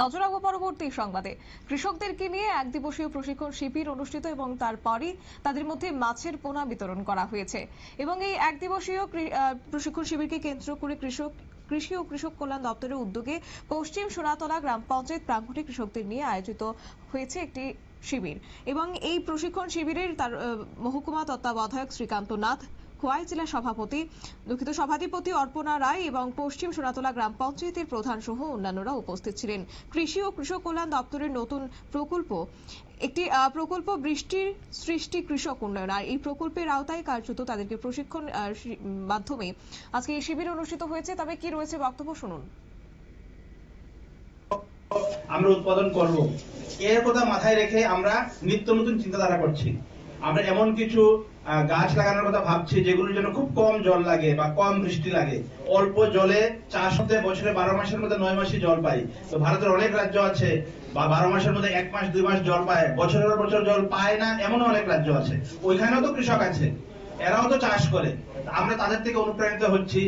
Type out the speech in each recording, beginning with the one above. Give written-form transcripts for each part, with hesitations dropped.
নজর রাখবো পরবর্তী সংবাদে। কৃষকদেরকে নিয়ে এক দিবসীয় প্রশিক্ষণ শিবির অনুষ্ঠিত এবং তারপরই তাদের মধ্যে মাছের পোনা বিতরণ করা হয়েছে। এবং এই এক দিবসীয় প্রশিক্ষণ শিবিরকে কেন্দ্র করে কৃষি ও কৃষক কল্যাণ দপ্তরের উদ্যোগে পশ্চিম সোনাতলা গ্রাম পঞ্চায়েত প্রাঙ্গণে কৃষকদের নিয়ে আয়োজিত হয়েছে একটি শিবির। এবং এই প্রশিক্ষণ শিবিরের তার মহকুমা তত্ত্বাবধায়ক শ্রীকান্ত নাথ, খোয়াই জেলা সভাধিপতি অর্পণা রায় এবং পশ্চিম সোনাতলা গ্রাম পঞ্চায়েতের প্রধান সহ অন্যান্যরা উপস্থিত ছিলেন। কৃষি ও কৃষক কল্যাণ দপ্তরের নতুন প্রকল্প বৃষ্টির সৃষ্টি কৃষক উন্নয়ন, আর এই প্রকল্পের আওতায় কার্যত তাদেরকে প্রশিক্ষণ মাধ্যমে আজকে এই শিবির অনুষ্ঠিত হয়েছে। তবে কি রয়েছে বক্তব্য শুনুন। আমরা উৎপাদন করব, এর কথা মাথায় রেখে আমরা নিত্য নতুন চিন্তাধারা করছি। আমরা এমন কিছু গাছ লাগানোর কথা ভাবছি যেগুলোর জন্য খুব কম জল লাগে বা কম বৃষ্টি লাগে। অল্প জলে চাষ হতে বছরে 12 মাসের মধ্যে 9 মাসই জল পাই। তো ভারতের অনেক রাজ্য আছে বা 12 মাসের মধ্যে 1 মাস 2 মাস জল পায়, বছরের পর বছর জল পায় না, এমন অনেক রাজ্য আছে। ওইখানেও তো কৃষক আছে, এরাও তো চাষ করে। আমরা তাদের থেকে অনুপ্রাণিত হচ্ছি।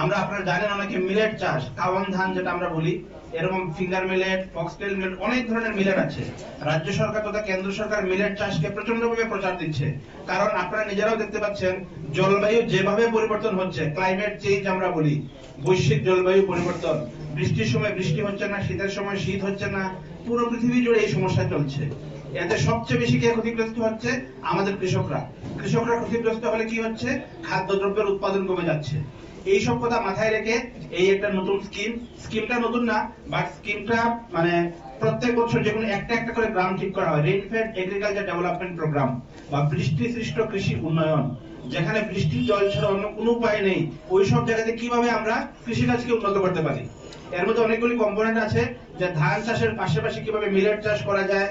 আমরা, আপনারা জানেন, অনেকে মিলেট চাষ, কাওয়ান ধান যেটা আমরা বলি, এরকম ফিঙ্গার মিলেট, ফক্সটেল মিলেট, অনেক ধরনের মিলেট আছে। রাজ্য সরকার তথা কেন্দ্র সরকার মিলেট চাষকে প্রচন্ডভাবে প্রচার দিচ্ছে। কারণ আপনারা নিজেরাও দেখতে পাচ্ছেন জলবায়ু যেভাবে পরিবর্তন হচ্ছে, ক্লাইমেট চেঞ্জ আমরা বলি, বৈশ্বিক জলবায়ু পরিবর্তন, বৃষ্টির সময় বৃষ্টি হচ্ছে না, শীতের সময় শীত হচ্ছে না, পুরো পৃথিবী জুড়ে এই সমস্যা চলছে। এতে সবচেয়ে বেশি কে ক্ষতিগ্রস্ত হচ্ছে? আমাদের কৃষকরা। কৃষকরা ক্ষতিগ্রস্ত হলে কি হচ্ছে? খাদ্যদ্রব্যের উৎপাদন কমে যাচ্ছে। এই সব কথা মাথায় রেখে এই একটা নতুন স্কিমটা নতুন না, বাট স্কিমটা মানে প্রত্যেক বছর যে কোনো একটা একটা করে গ্রাম ঠিক করা হয়, রেইনফেড এগ্রিকালচার ডেভেলপমেন্ট প্রোগ্রাম বা বৃষ্টি সৃষ্ট কৃষি উন্নয়ন, যেখানে বৃষ্টির জল ছাড়া অন্য কোনো উপায় নেই। ওই সব জায়গাতে কিভাবে আমরা কৃষিকাজকে উন্নত করতে পারি, এর মধ্যে অনেকগুলি কম্পোনেন্ট আছে। যে ধান চাষের পাশাপাশি কিভাবে মিলেট চাষ করা যায়,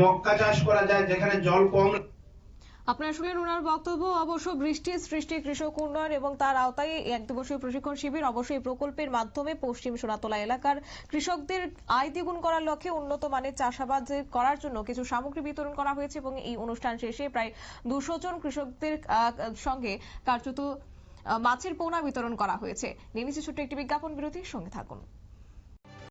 মক্কা চাষ করা যায়, যেখানে জল কম। আপনারা শুনলেন ওনার বক্তব্য। অবশ্য বৃষ্টির সৃষ্টি কৃষক উন্নয়ন এবং তার আওতায় এক দিবসীয় প্রশিক্ষণ শিবির। অবশ্যই এই প্রকল্পের মাধ্যমে পশ্চিম সোনাতলা এলাকার কৃষকদের আয় দ্বিগুণ করার লক্ষ্যে উন্নত মানের চাষাবাদ করার জন্য কিছু সামগ্রী বিতরণ করা হয়েছে। এবং এই অনুষ্ঠান শেষে প্রায় 200 জন কৃষকদের সঙ্গে কার্যত মাছের পোনা বিতরণ করা হয়েছে। নিয়ে নিচ্ছে ছোট্ট একটি বিজ্ঞাপন বিরতির সঙ্গে থাকুন।